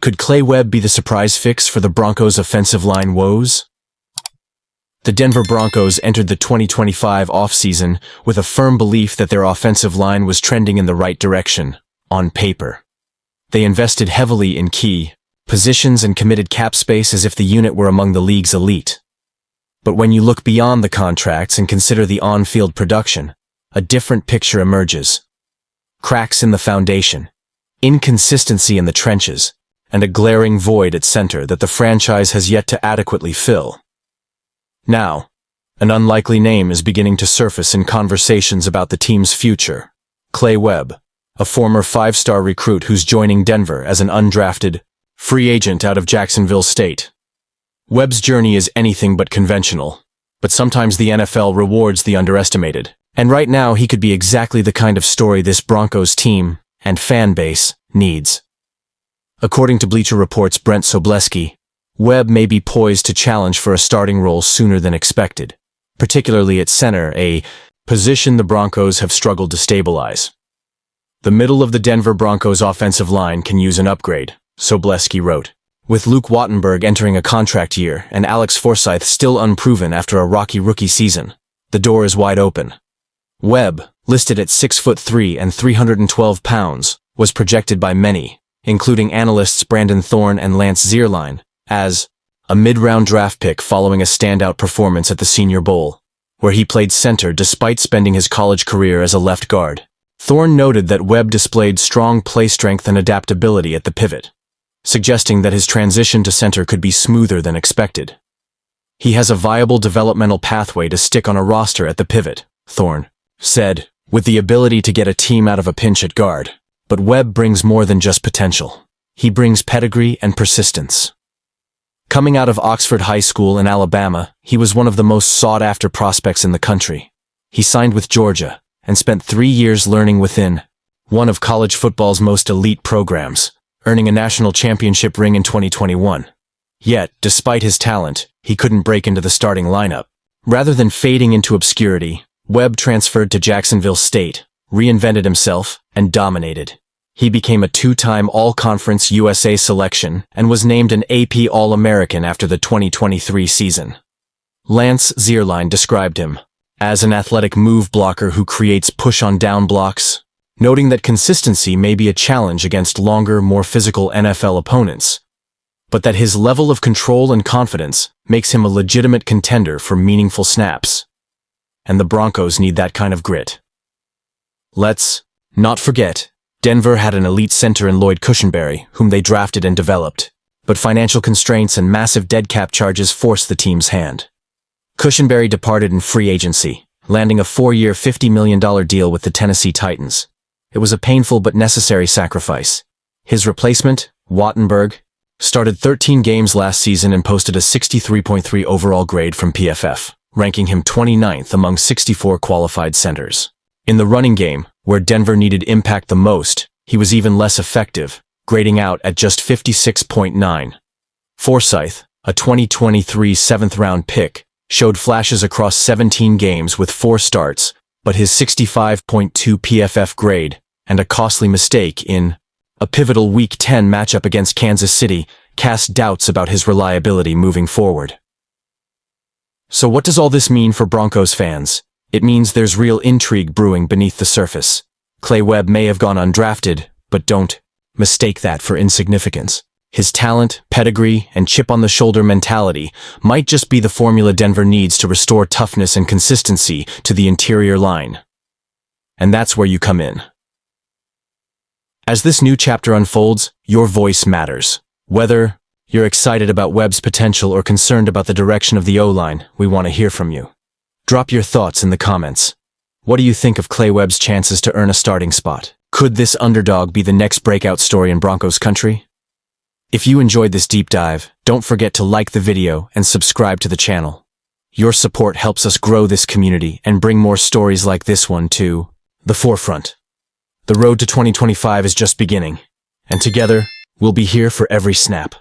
Could Clay Webb be the surprise fix for the Broncos' offensive line woes? The Denver Broncos entered the 2025 offseason with a firm belief that their offensive line was trending in the right direction, on paper. They invested heavily in key positions and committed cap space as if the unit were among the league's elite. But when you look beyond the contracts and consider the on-field production, a different picture emerges. Cracks in the foundation, inconsistency in the trenches, and a glaring void at center that the franchise has yet to adequately fill. Now, an unlikely name is beginning to surface in conversations about the team's future. Clay Webb, a former five-star recruit who's joining Denver as an undrafted free agent out of Jacksonville State. Webb's journey is anything but conventional, but sometimes the NFL rewards the underestimated. And right now he could be exactly the kind of story this Broncos team and fan base needs. According to Bleacher Report's Brent Sobleski, Webb may be poised to challenge for a starting role sooner than expected, particularly at center, a position the Broncos have struggled to stabilize. The middle of the Denver Broncos offensive line can use an upgrade, Sobleski wrote. With Luke Wattenberg entering a contract year and Alex Forsyth still unproven after a rocky rookie season, the door is wide open. Webb, listed at 6'3" and 312 pounds, was projected by many, including analysts Brandon Thorne and Lance Zierlein, as a mid-round draft pick following a standout performance at the Senior Bowl, where he played center despite spending his college career as a left guard. Thorne noted that Webb displayed strong play strength and adaptability at the pivot, suggesting that his transition to center could be smoother than expected. He has a viable developmental pathway to stick on a roster at the pivot, Thorne said, with the ability to get a team out of a pinch at guard. But Webb brings more than just potential. He brings pedigree and persistence. Coming out of Oxford High School in Alabama, he was one of the most sought-after prospects in the country. He signed with Georgia and spent 3 years learning within one of college football's most elite programs, earning a national championship ring in 2021. Yet, despite his talent, he couldn't break into the starting lineup. Rather than fading into obscurity, Webb transferred to Jacksonville State, reinvented himself, and dominated. He became a two-time All-Conference USA selection and was named an AP All-American after the 2023 season. Lance Zierlein described him as an athletic move blocker who creates push-on-down blocks, noting that consistency may be a challenge against longer, more physical NFL opponents, but that his level of control and confidence makes him a legitimate contender for meaningful snaps. And the Broncos need that kind of grit. Let's not forget, Denver had an elite center in Lloyd Cushenberry, whom they drafted and developed, but financial constraints and massive dead cap charges forced the team's hand. Cushenberry departed in free agency, landing a 4-year $50 million deal with the Tennessee Titans. It was a painful but necessary sacrifice. His replacement, Wattenberg, started 13 games last season and posted a 63.3 overall grade from PFF, ranking him 29th among 64 qualified centers. In the running game, where Denver needed impact the most, he was even less effective, grading out at just 56.9. Forsyth, a 2023 7th-round pick, showed flashes across 17 games with 4 starts, but his 65.2 PFF grade and a costly mistake in a pivotal Week 10 matchup against Kansas City cast doubts about his reliability moving forward. So what does all this mean for Broncos fans? It means there's real intrigue brewing beneath the surface. Clay Webb may have gone undrafted, but don't mistake that for insignificance. His talent, pedigree, and chip-on-the-shoulder mentality might just be the formula Denver needs to restore toughness and consistency to the interior line. And that's where you come in. As this new chapter unfolds, your voice matters. Whether you're excited about Webb's potential or concerned about the direction of the O-line, we want to hear from you. Drop your thoughts in the comments. What do you think of Clay Webb's chances to earn a starting spot? Could this underdog be the next breakout story in Broncos country? If you enjoyed this deep dive, don't forget to like the video and subscribe to the channel. Your support helps us grow this community and bring more stories like this one to the forefront. The road to 2025 is just beginning, and together, we'll be here for every snap.